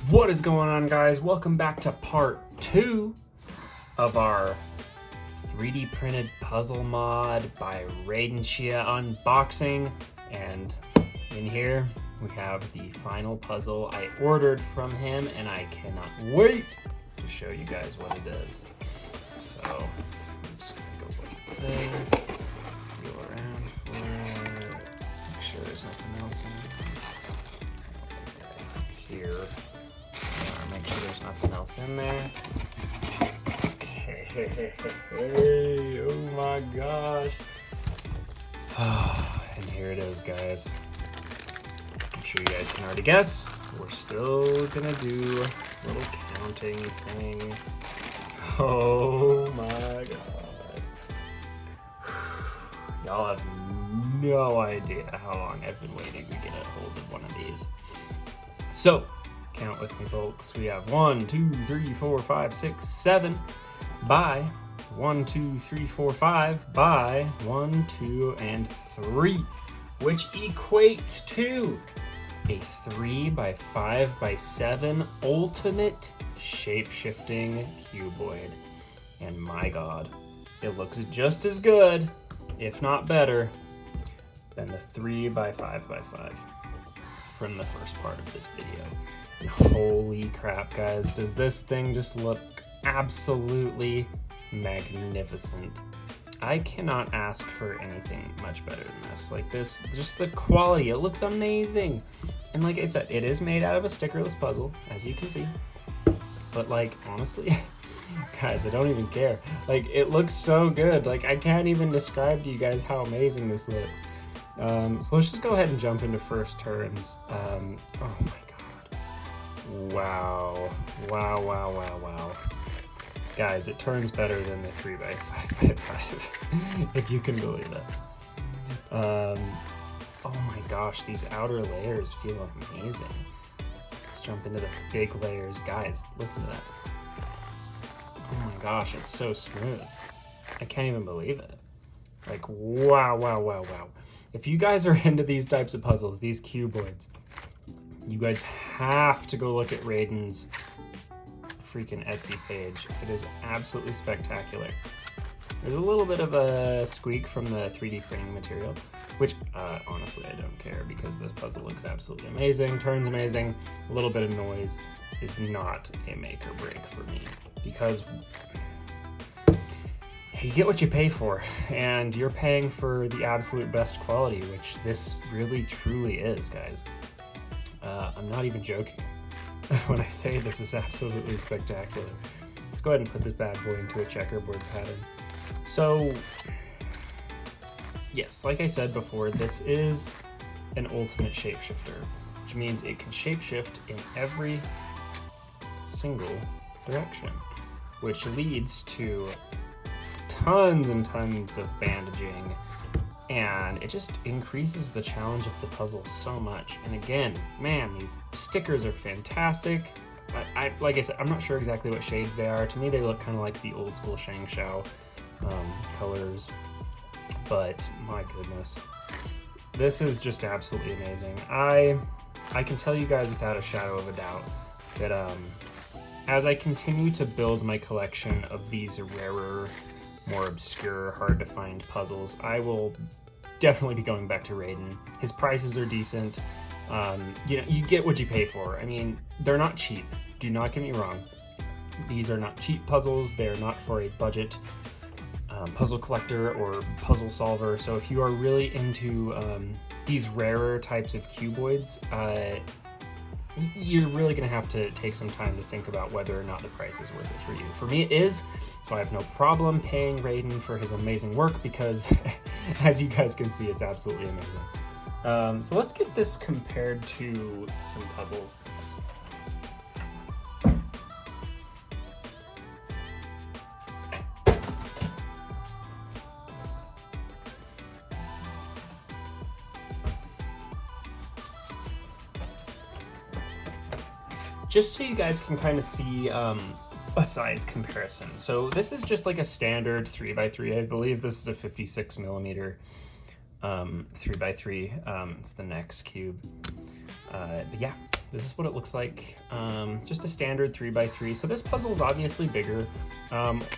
What is going on, guys? Welcome back to part 2 of our 3D printed puzzle mod by Reiden unboxing. And in here we have the final puzzle I ordered from him, and I cannot wait to show you guys what it is. So I'm just gonna go look at this, feel around for it, make sure there's nothing else in here. Make sure there's nothing else in there. Okay, oh my gosh. And here it is, guys. I'm sure you guys can already guess. We're still gonna do a little counting thing. Oh my god. Y'all have no idea how long I've been waiting to get a hold of one of these. So, count with me, folks. We have 1, 2, 3, 4, 5, 6, 7 by 1, 2, 3, 4, 5 by 1, 2, and 3, which equate to a 3 by 5 by 7 ultimate shape-shifting cuboid. And my god, it looks just as good, if not better, than the 3 by 5 by 5 from the first part of this video. And holy crap, guys, does this thing just look absolutely magnificent. I cannot ask for anything much better than this. Like this, just the quality, it looks amazing. And like I said, it is made out of a stickerless puzzle, as you can see. But like, honestly, guys, I don't even care. Like, it looks so good. Like, I can't even describe to you guys how amazing this looks. So let's just go ahead and jump into first turns. Oh my god. Wow. Wow, wow, wow, wow. Guys, it turns better than the 3 by 5 by 5, if you can believe it. Oh my gosh, these outer layers feel amazing. Let's jump into the big layers. Guys, listen to that. Oh my gosh, it's so smooth. I can't even believe it. Like, wow, wow, wow, wow. If you guys are into these types of puzzles, these cuboids, you guys have to go look at Reiden's freaking Etsy page. It is absolutely spectacular. There's a little bit of a squeak from the 3D printing material, which honestly I don't care, because this puzzle looks absolutely amazing, turns amazing. A little bit of noise is not a make or break for me, because you get what you pay for, and you're paying for the absolute best quality, which this really truly is, guys. I'm not even joking when I say this is absolutely spectacular. Let's go ahead and put this bad boy into a checkerboard pattern. So, yes, like I said before, this is an ultimate shapeshifter, which means it can shapeshift in every single direction, which leads to tons and tons of bandaging, and it just increases the challenge of the puzzle so much. And again, man, these stickers are fantastic. Like I said, I'm not sure exactly what shades they are. To me, they look kind of like the old school Shang Shao colors, but my goodness, this is just absolutely amazing. I can tell you guys without a shadow of a doubt that as I continue to build my collection of these rarer, more obscure, hard to find puzzles, I will definitely be going back to Reiden. His prices are decent. You know, you get what you pay for. I mean, they're not cheap. Do not get me wrong. These are not cheap puzzles. They're not for a budget puzzle collector or puzzle solver. So if you are really into these rarer types of cuboids, you're really going to have to take some time to think about whether or not the price is worth it for you. For me, it is, so I have no problem paying Reiden for his amazing work, because as you guys can see, it's absolutely amazing. So let's get this compared to some puzzles. Just so you guys can kind of see a size comparison. So this is just like a standard 3x3. I believe this is a 56 millimeter 3x3. It's the next cube. But yeah, this is what it looks like. Just a standard 3x3. So this puzzle is obviously bigger.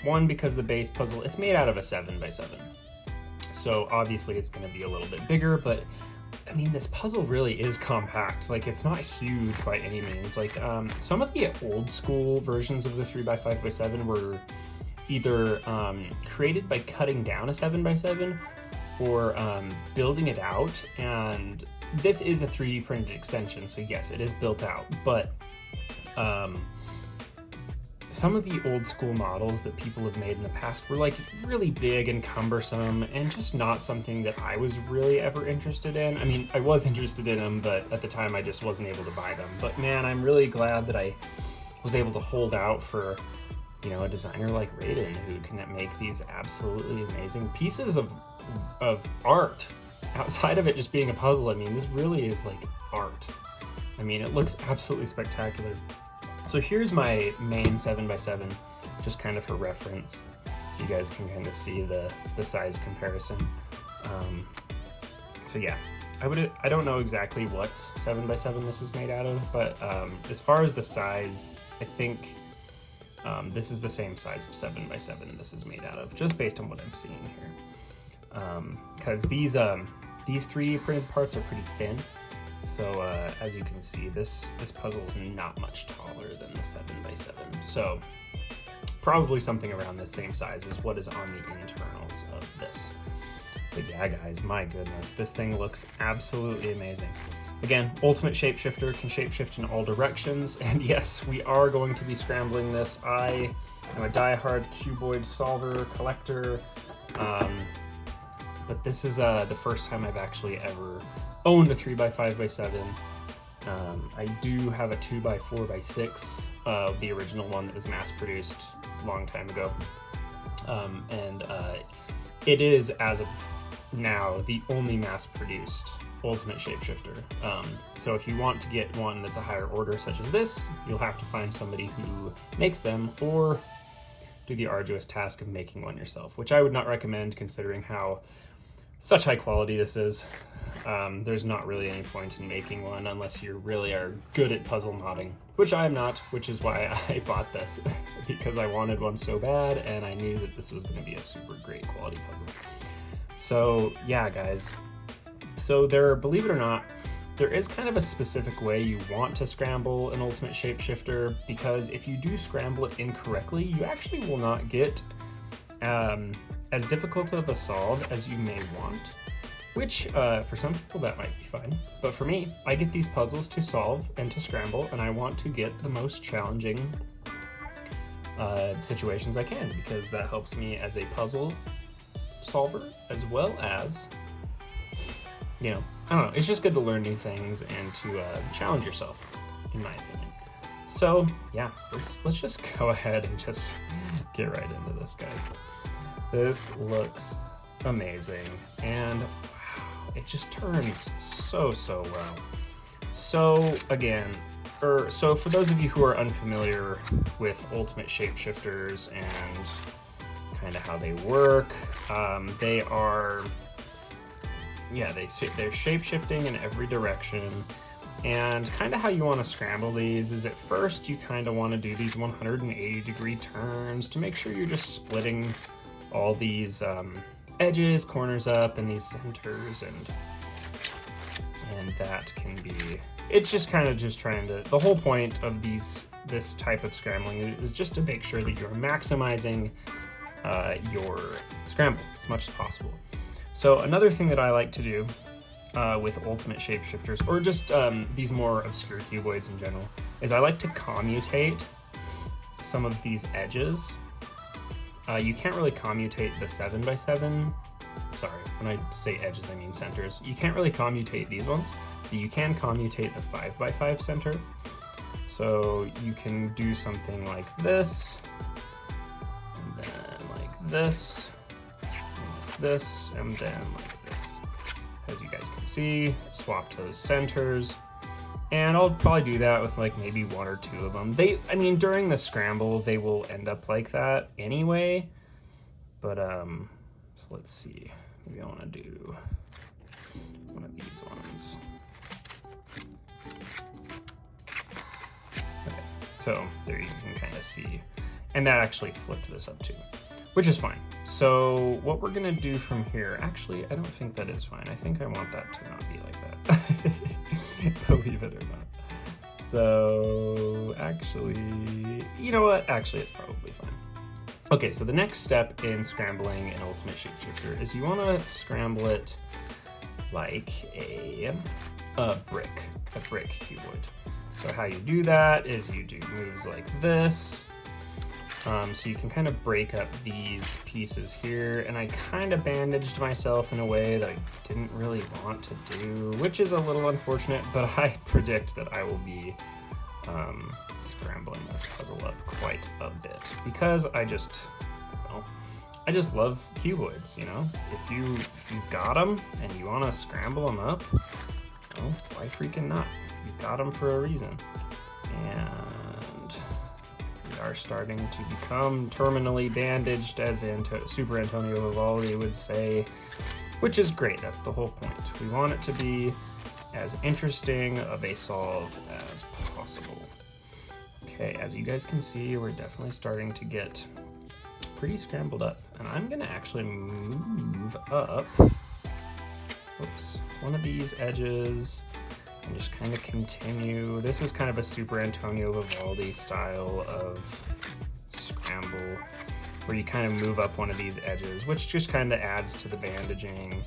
One, because the base puzzle, it's made out of a 7x7. So obviously it's going to be a little bit bigger, but I mean, this puzzle really is compact. Like, it's not huge by any means. Like, some of the old school versions of the 3x5x7 were either created by cutting down a 7x7 or building it out. And this is a 3D printed extension, so yes, it is built out. But some of the old school models that people have made in the past were like really big and cumbersome and just not something that I was really ever interested in. I mean, I was interested in them, but at the time I just wasn't able to buy them. But man, I'm really glad that I was able to hold out for, you know, a designer like Reiden, who can make these absolutely amazing pieces of art outside of it just being a puzzle. I mean, this really is like art. I mean, it looks absolutely spectacular. So here's my main 7x7, just kind of for reference, so you guys can kind of see the size comparison. So yeah, I don't know exactly what 7x7 this is made out of, but as far as the size, I think this is the same size of 7x7 this is made out of, just based on what I'm seeing here. Because these 3D printed parts are pretty thin. So as you can see, this puzzle is not much taller than the 7x7. So probably something around the same size as what is on the internals of this. But yeah, guys, my goodness, this thing looks absolutely amazing. Again, ultimate shapeshifter, can shapeshift in all directions. And yes, we are going to be scrambling this. I am a diehard cuboid solver collector. But this is the first time I've actually ever owned a 3x5x7. I do have a 2x4x6, the original one that was mass produced a long time ago. And it is, as of now, the only mass produced ultimate shapeshifter. So if you want to get one that's a higher order such as this, you'll have to find somebody who makes them or do the arduous task of making one yourself, which I would not recommend considering how such high quality this is. There's not really any point in making one unless you really are good at puzzle modding, which I am not, which is why I bought this, because I wanted one so bad and I knew that this was going to be a super great quality puzzle. So yeah, guys, so believe it or not, there is kind of a specific way you want to scramble an ultimate shapeshifter, because if you do scramble it incorrectly, you actually will not get as difficult of a solve as you may want, which for some people that might be fine. But for me, I get these puzzles to solve and to scramble, and I want to get the most challenging situations I can, because that helps me as a puzzle solver, as well as, you know, I don't know, it's just good to learn new things and to challenge yourself, in my opinion. So yeah, let's just go ahead and just get right into this, guys. This looks amazing, and wow, it just turns so well. So again, so for those of you who are unfamiliar with ultimate shapeshifters and kind of how they work, they're shape-shifting in every direction. And kind of how you want to scramble these is, at first you kind of want to do these 180-degree turns to make sure you're just splitting all these edges, corners up, and these centers, and that can be, it's just kind of just trying to, the whole point of this type of scrambling is just to make sure that you're maximizing your scramble as much as possible. So another thing that I like to do with ultimate shapeshifters, or just these more obscure cuboids in general, is I like to commutate some of these edges. You can't really commutate the 7x7. Sorry, when I say edges, I mean centers. You can't really commutate these ones, but you can commutate the 5x5 center. So you can do something like this, and then like this, and then like this. As you guys can see, swapped those centers. And I'll probably do that with like maybe one or two of them. I mean, during the scramble, they will end up like that anyway. But, so let's see. Maybe I want to do one of these ones. So there you can kind of see. And that actually flipped this up too, which is fine. So what we're gonna do from here, actually, I don't think that is fine. I think I want that to not be like that, believe it or not. So actually, you know what? Actually, it's probably fine. Okay, so the next step in scrambling an Ultimate Shapeshifter is you wanna scramble it like a brick cuboid. So how you do that is you do moves like this. So you can kind of break up these pieces here, and I kind of bandaged myself in a way that I didn't really want to do, which is a little unfortunate, but I predict that I will be scrambling this puzzle up quite a bit because I just love cuboids, you know? If you've got them and you want to scramble them up, well, why freaking not? You've got them for a reason. And we are starting to become terminally bandaged, as Super Antonio Vivaldi would say, which is great. That's the whole point. We want it to be as interesting of a solve as possible. Okay, as you guys can see, we're definitely starting to get pretty scrambled up, and I'm gonna actually move up, one of these edges and just kind of continue. This is kind of a Super Antonio Vivaldi style of scramble where you kind of move up one of these edges, which just kind of adds to the bandaging.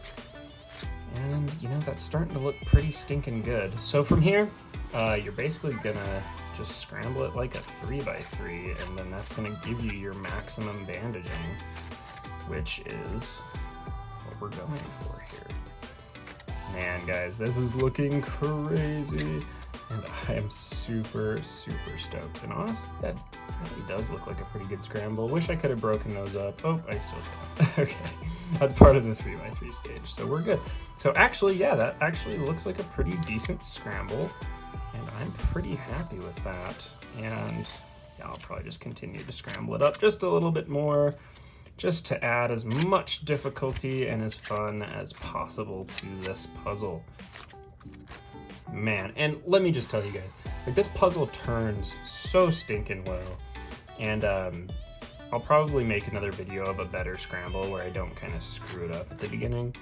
And you know, that's starting to look pretty stinking good. So from here, you're basically gonna just scramble it like a 3x3, and then that's gonna give you your maximum bandaging, which is what we're going for here. Man, guys, this is looking crazy, and I am super, super stoked. And honestly, that really does look like a pretty good scramble. Wish I could have broken those up. Oh, I still can't. Okay, that's part of the 3x3 stage, so we're good. So actually, yeah, that actually looks like a pretty decent scramble, and I'm pretty happy with that. And yeah, I'll probably just continue to scramble it up just a little bit more, just to add as much difficulty and as fun as possible to this puzzle. Man, and let me just tell you guys, like, this puzzle turns so stinking well, and I'll probably make another video of a better scramble where I don't kind of screw it up at the beginning,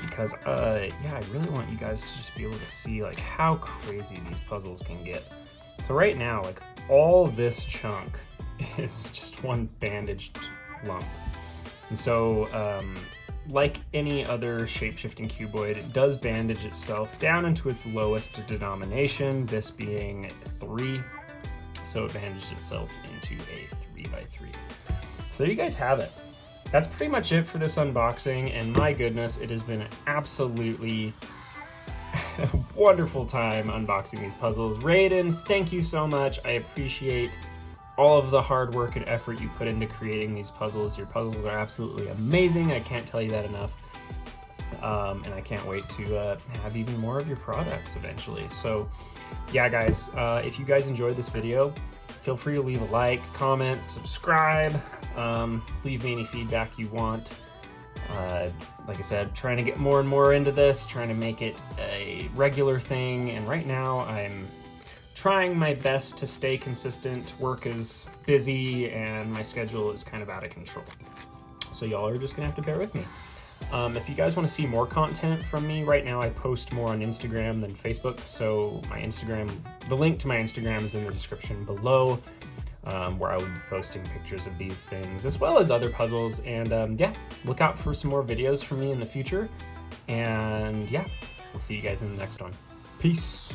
because yeah, I really want you guys to just be able to see like how crazy these puzzles can get. So right now, like, all this chunk is just one bandaged lump. And so, like any other shape-shifting cuboid, it does bandage itself down into its lowest denomination, this being 3. So it bandages itself into a 3x3. So there you guys have it. That's pretty much it for this unboxing, and my goodness, it has been an absolutely wonderful time unboxing these puzzles. Reiden, thank you so much. I appreciate all of the hard work and effort you put into creating these puzzles. Your puzzles are absolutely amazing. I can't tell you that enough. And I can't wait to have even more of your products eventually. So yeah, guys, if you guys enjoyed this video, feel free to leave a like, comment, subscribe, leave me any feedback you want. Like I said, trying to get more and more into this, trying to make it a regular thing, and right now I'm trying my best to stay consistent. Work is busy and my schedule is kind of out of control. So y'all are just gonna have to bear with me. If you guys want to see more content from me, right now I post more on Instagram than Facebook. So my Instagram, the link to my Instagram is in the description below, where I will be posting pictures of these things as well as other puzzles. And yeah, look out for some more videos from me in the future. And yeah, we'll see you guys in the next one. Peace.